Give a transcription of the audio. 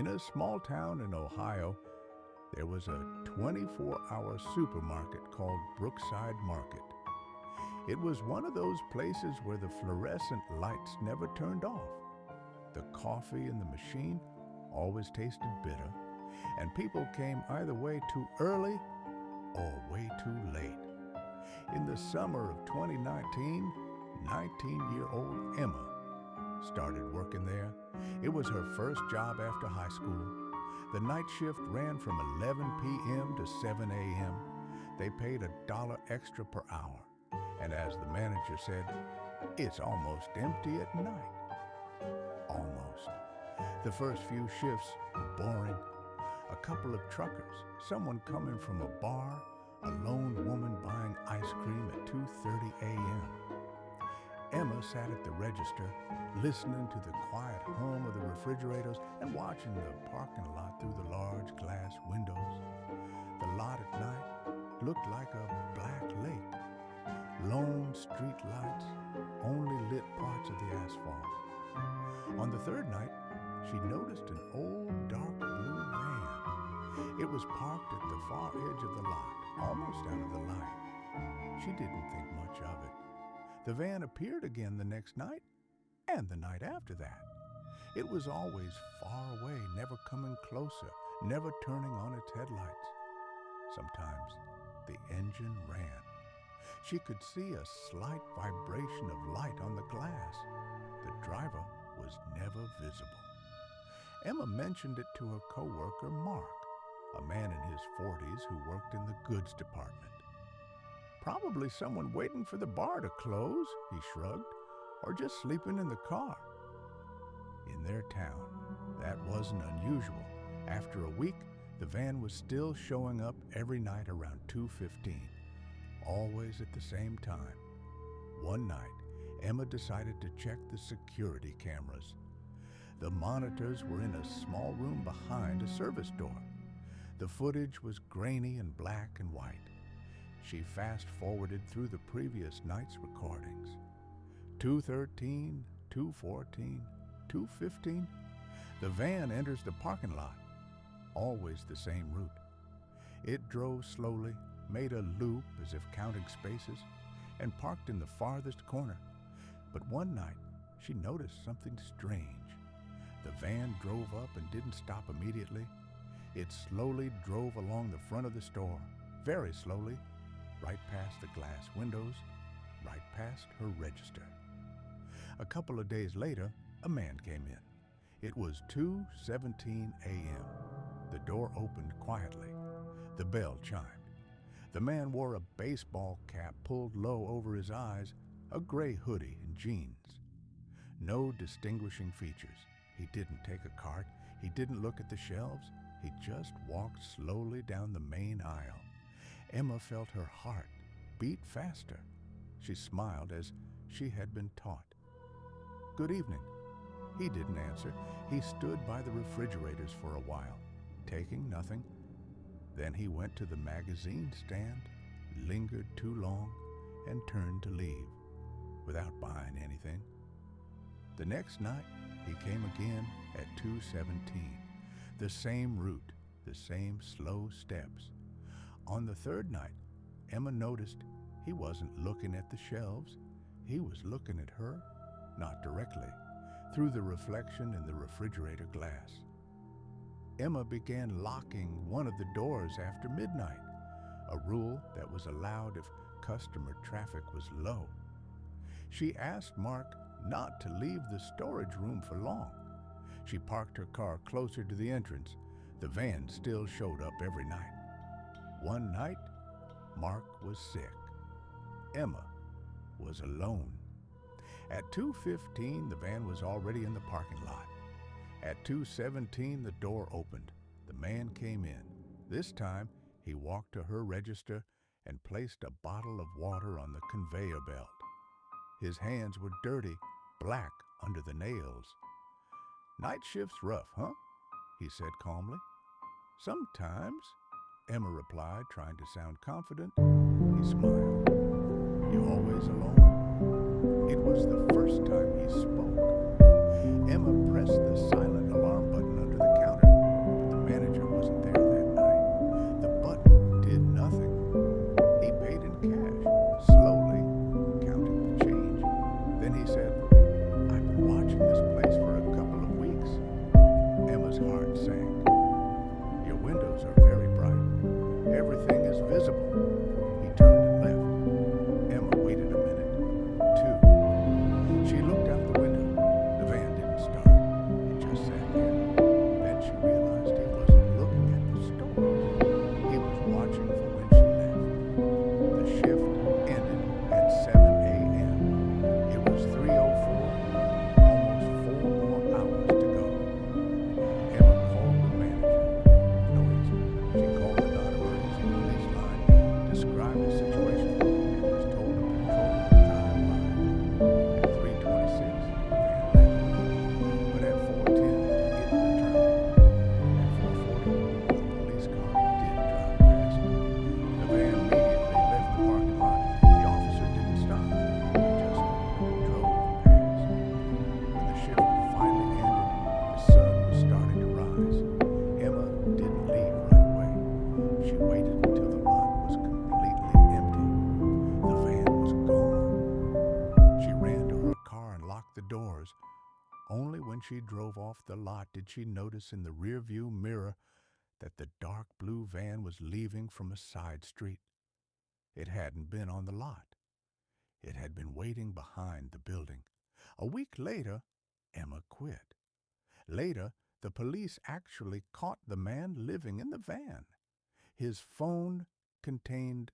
In a small town in Ohio, there was a 24-hour supermarket called Brookside Market. It was one of those places where the fluorescent lights never turned off. The coffee in the machine always tasted bitter, and people came either way too early or way too late. In the summer of 2019, 19-year-old Emma started working there. It was her first job after high school. The night shift ran from 11 p.m. to 7 a.m. They paid $1 extra per hour. And as the manager said, it's almost empty at night. Almost. The first few shifts were boring. A couple of truckers, someone coming from a bar, a lone woman buying ice cream at 2:30 a.m. Emma sat at the register, listening to the quiet hum of the refrigerators and watching the parking lot through the large glass windows. The lot at night looked like a black lake. Lone street lights only lit parts of the asphalt. On the third night, she noticed an old dark blue van. It was parked at the far edge of the lot, almost out of the light. She didn't think much of it. The van appeared again the next night, and the night after that. It was always far away, never coming closer, never turning on its headlights. Sometimes the engine ran. She could see a slight vibration of light on the glass. The driver was never visible. Emma mentioned it to her coworker, Mark, a man in his 40s who worked in the goods department. Probably someone waiting for the bar to close, he shrugged, or just sleeping in the car. In their town, that wasn't unusual. After a week, the van was still showing up every night around 2:15, always at the same time. One night, Emma decided to check the security cameras. The monitors were in a small room behind a service door. The footage was grainy and black and white. She fast-forwarded through the previous night's recordings. 2:13, 2:14, 2:15. The van enters the parking lot, always the same route. It drove slowly, made a loop as if counting spaces, and parked in the farthest corner. But one night, she noticed something strange. The van drove up and didn't stop immediately. It slowly drove along the front of the store, very slowly, right past the glass windows, right past her register. A couple of days later, a man came in. It was 2:17 a.m. The door opened quietly. The bell chimed. The man wore a baseball cap pulled low over his eyes, a gray hoodie and jeans. No distinguishing features. He didn't take a cart. He didn't look at the shelves. He just walked slowly down the main aisle. Emma felt her heart beat faster. She smiled as she had been taught. "Good evening." He didn't answer. He stood by the refrigerators for a while, taking nothing. Then he went to the magazine stand, lingered too long, and turned to leave, without buying anything. The next night, he came again at 2:17. The same route, the same slow steps. On the third night, Emma noticed he wasn't looking at the shelves. He was looking at her, not directly, through the reflection in the refrigerator glass. Emma began locking one of the doors after midnight, a rule that was allowed if customer traffic was low. She asked Mark not to leave the storage room for long. She parked her car closer to the entrance. The van still showed up every night. One night, Mark was sick. Emma was alone. At 2:15, the van was already in the parking lot. At 2:17, the door opened. The man came in. This time, he walked to her register and placed a bottle of water on the conveyor belt. His hands were dirty, black under the nails. "Night shift's rough, huh?" he said calmly. "Sometimes," Emma replied, trying to sound confident. He smiled. "You always alone?" It was the first time he spoke. Emma pressed the silent alarm button under the counter. she drove off the lot did she notice in the rearview mirror that the dark blue van was leaving from a side street. It hadn't been on the lot. It had been waiting behind the building. A week later, Emma quit. Later, the police actually caught the man living in the van. His phone contained